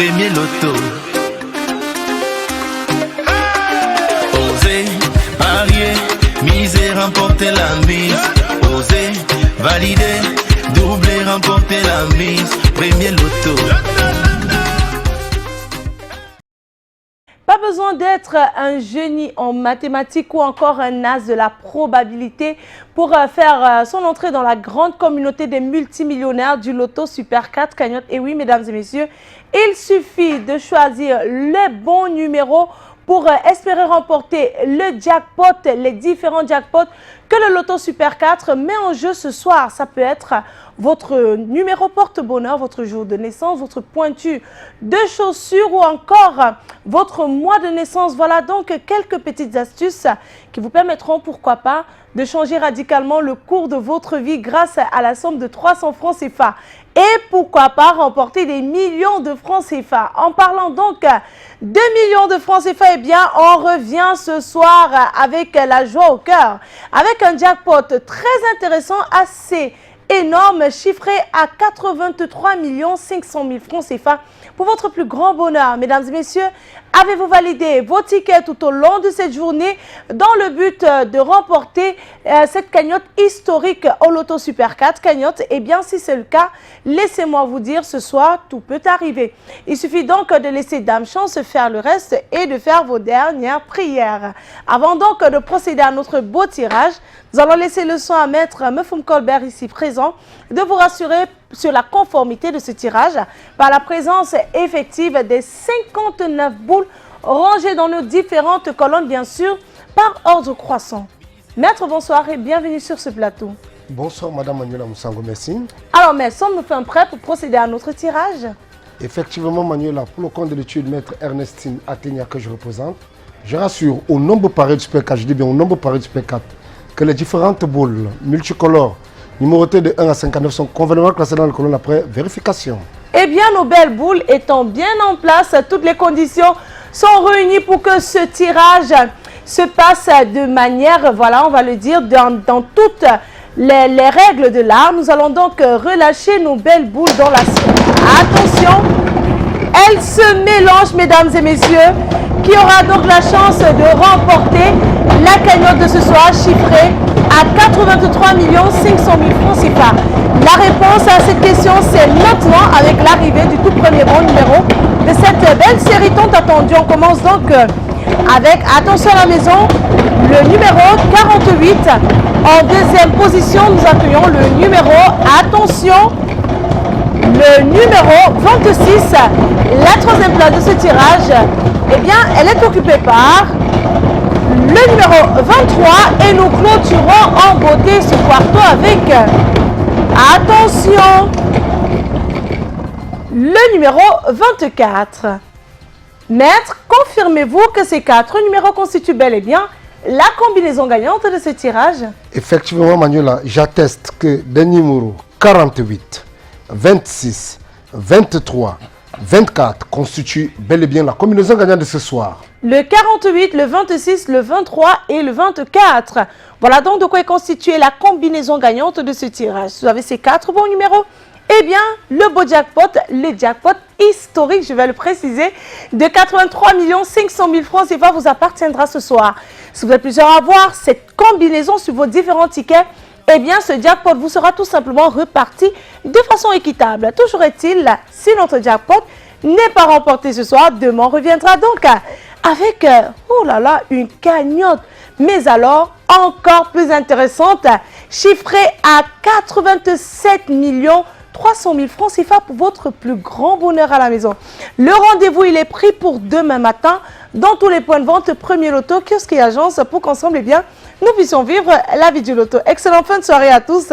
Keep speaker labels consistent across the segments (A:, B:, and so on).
A: premier loto. Osez, parier, miser, remporter la mise. Osez, valider, doubler, remporter la mise. Premier loto.
B: Pas besoin d'être un génie en mathématiques ou encore un as de la probabilité pour faire son entrée dans la grande communauté des multimillionnaires du loto Super 4 cagnotte. Et oui, mesdames et messieurs, il suffit de choisir le bon numéro pour espérer remporter le jackpot, les différents jackpots que le loto Super 4 met en jeu ce soir. Ça peut être votre numéro porte-bonheur, votre jour de naissance, votre pointu de chaussures ou encore votre mois de naissance. Voilà donc quelques petites astuces qui vous permettront, pourquoi pas, de changer radicalement le cours de votre vie grâce à la somme de 300 francs CFA. Et pourquoi pas remporter des millions de francs CFA. En parlant donc de millions de francs CFA, eh bien, on revient ce soir avec la joie au cœur, avec un jackpot très intéressant, assez énorme, chiffré à 83 500 000 francs CFA pour votre plus grand bonheur. Mesdames et messieurs, avez-vous validé vos tickets tout au long de cette journée dans le but de remporter cette cagnotte historique au loto Super 4 cagnotte? Eh bien, si c'est le cas, laissez-moi vous dire, ce soir, tout peut arriver. Il suffit donc de laisser Dame Chance faire le reste et de faire vos dernières prières. Avant donc de procéder à notre beau tirage, nous allons laisser le soin à Maître Mefum Colbert ici présent de vous rassurer sur la conformité de ce tirage par la présence effective des 59 boules rangées dans nos différentes colonnes, bien sûr, par ordre croissant. Maître, bonsoir et bienvenue sur ce plateau.
C: Bonsoir, Madame Manuela Moussango, merci.
B: Alors, mais sommes-nous fin prêts pour procéder à notre tirage?
C: Effectivement, Manuela, pour le compte de l'étude Maître Ernestine Athénia que je représente, je rassure au nombre pareil du Super 4, je dis bien au nombre pareil du Super 4, que les différentes boules multicolores numérotées de 1 à 59 sont convenablement classées dans la colonne après vérification. Eh
B: bien, nos belles boules étant bien en place, toutes les conditions sont réunies pour que ce tirage se passe de manière, voilà, on va le dire, dans toutes les règles de l'art. Nous allons donc relâcher nos belles boules dans l'assiette. Attention, elles se mélangent, mesdames et messieurs. Qui aura donc la chance de remporter la cagnotte de ce soir chiffrée à 83 500 000 francs CFA. La réponse à cette question, c'est maintenant avec l'arrivée du tout premier bon numéro de cette belle série tant attendue. On commence donc avec, attention à la maison, le numéro 48. En deuxième position, nous accueillons le numéro, attention, le numéro 26. La troisième place de ce tirage, eh bien, elle est occupée par le numéro 23 et nous clôturons en beauté ce quarto avec, attention, le numéro 24. Maître, confirmez-vous que ces quatre numéros constituent bel et bien la combinaison gagnante de ce tirage?
C: Effectivement, Manuela, j'atteste que des numéros 48, 26, 23, 24 constituent bel et bien la combinaison gagnante de ce soir.
B: Le 48, le 26, le 23 et le 24. Voilà donc de quoi est constituée la combinaison gagnante de ce tirage. Vous avez ces quatre bons numéros. Eh bien, le beau jackpot, le jackpot historique, je vais le préciser, de 83 500 000 francs CFA vous appartiendra ce soir. Si vous êtes plusieurs à avoir cette combinaison sur vos différents tickets, eh bien, ce jackpot vous sera tout simplement reparti de façon équitable. Toujours est-il, si notre jackpot n'est pas remporté ce soir, demain reviendra donc avec, oh là là, une cagnotte. Mais alors, encore plus intéressante, chiffrée à 87 300 000 francs CFA pour votre plus grand bonheur à la maison. Le rendez-vous, il est pris pour demain matin dans tous les points de vente Premier Loto, kiosque et agence pour qu'ensemble, eh bien, nous puissions vivre la vie du loto. Excellente fin de soirée à tous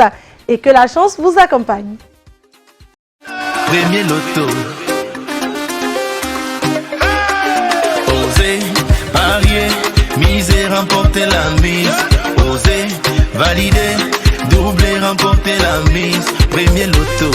B: et que la chance vous accompagne.
A: Premier Loto. Osez, parier, miser, remporter la mise. Osez, valider, doubler, remporter la mise. Premier Loto.